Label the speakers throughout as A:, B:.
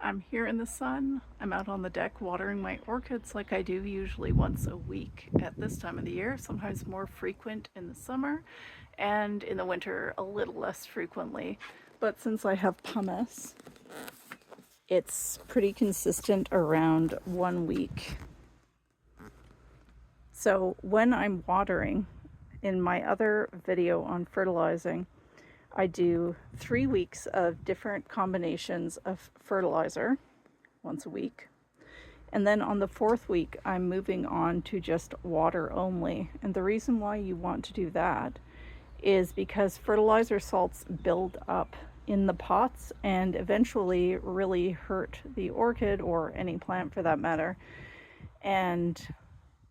A: I'm here in the sun. I'm out on the deck watering my orchids like I do usually once a week at this time of the year, sometimes more frequent in the summer, and in the winter a little less frequently. But since I have pumice, it's pretty consistent around 1 week. So when I'm watering, in my other video on fertilizing, I do 3 weeks of different combinations of fertilizer once a week. And then on the 4th week, I'm moving on to just water only. And the reason why you want to do that is because fertilizer salts build up in the pots and eventually really hurt the orchid, or any plant for that matter. And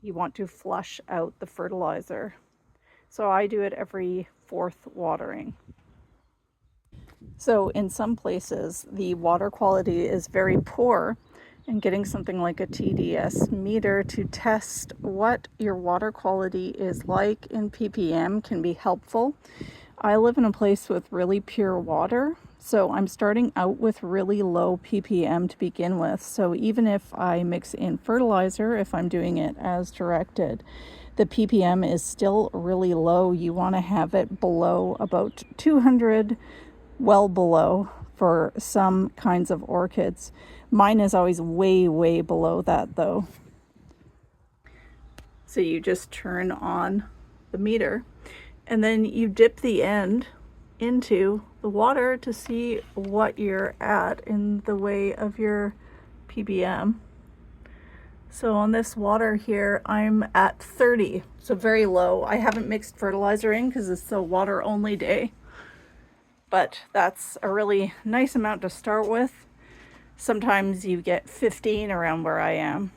A: you want to flush out the fertilizer. So I do it every 4th watering. So in some places, the water quality is very poor, and getting something like a TDS meter to test what your water quality is like in PPM can be helpful. I live in a place with really pure water, so I'm starting out with really low PPM to begin with. So even if I mix in fertilizer, if I'm doing it as directed, the PPM is still really low. You want to have it below about 200, well below for some kinds of orchids. Mine is always way below that though. So you just turn on the meter and then you dip the end into the water to see what you're at in the way of your PPM. So on this water here, I'm at 30, so very low. I haven't mixed fertilizer in because it's a water only day, but that's a really nice amount to start with. Sometimes you get 15 around where I am.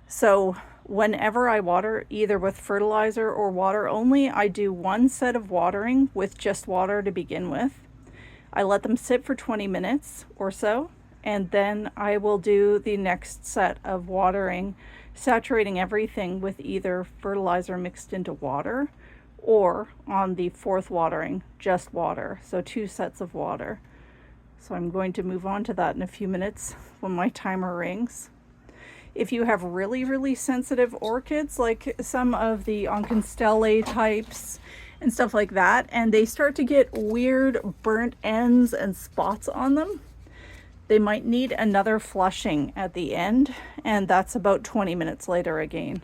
A: So whenever I water, either with fertilizer or water only, I do one set of watering with just water to begin with. I let them sit for 20 minutes or so, and then I will do the next set of watering, saturating everything with either fertilizer mixed into water, or on the 4th watering, just water. So 2 sets of water. So I'm going to move on to that in a few minutes when my timer rings. If you have really sensitive orchids, like some of the Onconstelle types and stuff like that, and they start to get weird burnt ends and spots on them, they might need another flushing at the end, and that's about 20 minutes later again.